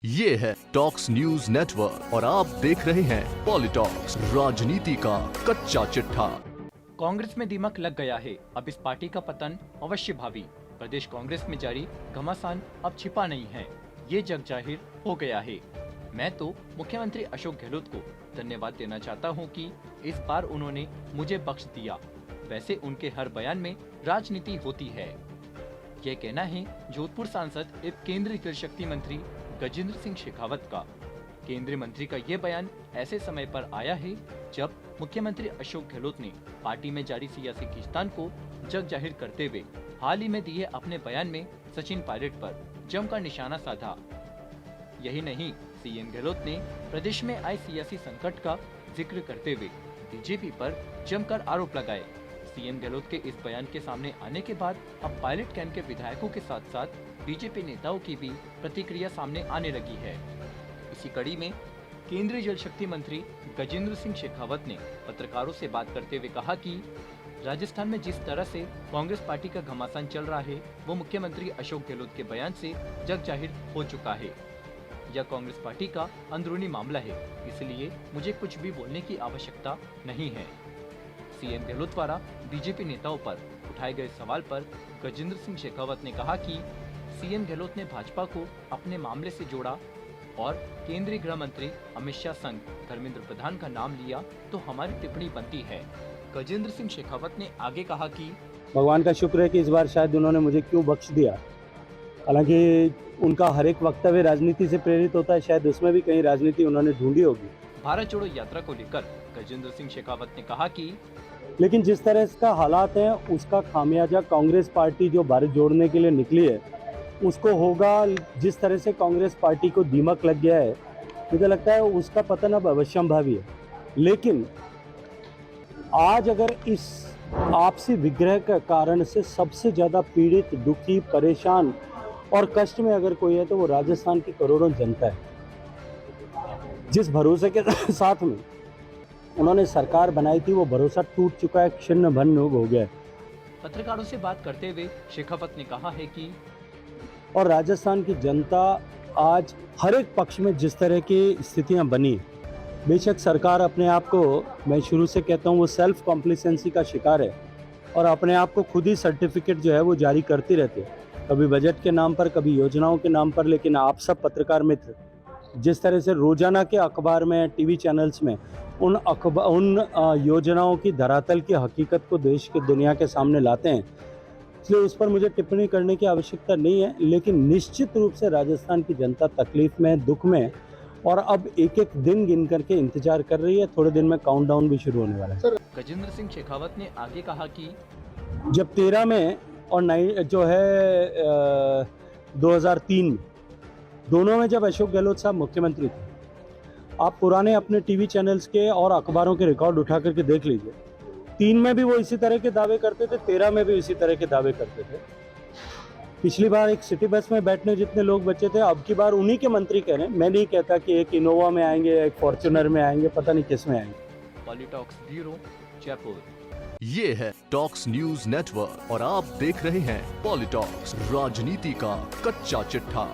ये है talks news network और आप देख रहे हैं पॉलिटॉक्स, राजनीति का कच्चा चिट्ठा। कांग्रेस में दिमाग लग गया है, अब इस पार्टी का पतन अवश्य भावी। प्रदेश कांग्रेस में जारी घमासान अब छिपा नहीं है, ये जग जाहिर हो गया है। मैं तो मुख्यमंत्री अशोक गहलोत को धन्यवाद देना चाहता हूं कि इस बार उन्होंने मुझे बख्श दिया। वैसे उनके हर बयान में राजनीति होती है, यह कहना है जोधपुर सांसद एवं केंद्रीय जल शक्ति मंत्री गजेंद्र सिंह शेखावत का। केंद्रीय मंत्री का ये बयान ऐसे समय पर आया है जब मुख्यमंत्री अशोक गहलोत ने पार्टी में जारी सियासी खींचतान को जग जाहिर करते हुए हाल ही में दिए अपने बयान में सचिन पायलट पर जमकर निशाना साधा। यही नहीं, सीएम गहलोत ने प्रदेश में आए सियासी संकट का जिक्र करते हुए बीजेपी पर जमकर आरोप लगाए। सीएम गहलोत के इस बयान के सामने आने के बाद अब पायलट कैंप के विधायकों के साथ साथ बीजेपी नेताओं की भी प्रतिक्रिया सामने आने लगी है। इसी कड़ी में केंद्रीय जल शक्ति मंत्री गजेंद्र सिंह शेखावत ने पत्रकारों से बात करते हुए कहा कि राजस्थान में जिस तरह से कांग्रेस पार्टी का घमासान चल रहा है वो मुख्यमंत्री अशोक गहलोत के बयान से जग जाहिर हो चुका है। यह कांग्रेस पार्टी का अंदरूनी मामला है, इसलिए मुझे कुछ भी बोलने की आवश्यकता नहीं है। सीएम गहलोत द्वारा बीजेपी नेताओं पर उठाए गए सवाल पर गजेंद्र सिंह शेखावत ने कहा कि सीएम गहलोत ने भाजपा को अपने मामले से जोड़ा और केंद्रीय गृह मंत्री अमित शाह संग धर्मेंद्र प्रधान का नाम लिया तो हमारी टिप्पणी बनती है। गजेंद्र सिंह शेखावत ने आगे कहा कि भगवान का शुक्र है कि इस बार शायद उन्होंने मुझे क्यों बख्श दिया। हालांकि उनका हर एक वक्तव्य राजनीति से प्रेरित होता है, शायद उसमें भी कहीं राजनीति उन्होंने ढूंढी होगी। भारत जोड़ो यात्रा को लेकर गजेंद्र सिंह शेखावत ने कहा कि लेकिन जिस तरह का हालात है उसका खामियाजा कांग्रेस पार्टी जो भारत जोड़ने के लिए निकली है उसको होगा। जिस तरह से कांग्रेस पार्टी को दीमक लग गया है, मुझे लगता है उसका पतन अब अवश्यंभावी है। लेकिन आज अगर इस आपसी विग्रह के कारण से सबसे ज्यादा पीड़ित, दुखी, परेशान और कष्ट में अगर कोई है तो वो राजस्थान की करोड़ों जनता है। जिस भरोसे के साथ में उन्होंने सरकार बनाई थी वो भरोसा टूट चुका है, छिन्न भिन्न हो गया है। पत्रकारों से बात करते हुए शेखावत ने कहा है कि और राजस्थान की जनता आज हर एक पक्ष में जिस तरह की स्थितियां बनी, बेशक सरकार अपने आप को, मैं शुरू से कहता हूं, वो सेल्फ कॉम्प्लिसेंसी का शिकार है और अपने आप को खुद ही सर्टिफिकेट जो है वो जारी करती रहती है, कभी बजट के नाम पर, कभी योजनाओं के नाम पर। लेकिन आप सब पत्रकार मित्र जिस तरह से रोजाना के अखबार में, टीवी चैनल्स में उन योजनाओं की धरातल की हकीकत को देश के, दुनिया के सामने लाते हैं, इसलिए उस पर मुझे टिप्पणी करने की आवश्यकता नहीं है। लेकिन निश्चित रूप से राजस्थान की जनता तकलीफ में, दुख में, और अब एक एक दिन गिन करके इंतजार कर रही है। थोड़े दिन में काउंटडाउन भी शुरू होने वाला है। गजेंद्र सिंह शेखावत ने आगे कहा कि जब 13 में और 2003 में, दोनों में जब अशोक गहलोत साहब मुख्यमंत्री थे, आप पुराने अपने टीवी चैनल्स के और अखबारों के रिकॉर्ड उठा करके देख लीजिए। 3 में भी वो इसी तरह के दावे करते थे, 13 में भी इसी तरह के दावे करते थे। पिछली बार एक सिटी बस में बैठने जितने लोग बचे थे, अब की बार उन्हीं के मंत्री कह रहे हैं। मैं नहीं कहता कि एक इनोवा में आएंगे, एक फॉर्च्यूनर में आएंगे, पता नहीं किस में आएंगे। पॉलिटॉक्स ब्यूरो, जयपुर। ये है टॉक्स न्यूज नेटवर्क और आप देख रहे हैं पॉलिटॉक्स, राजनीति का कच्चा चिट्ठा।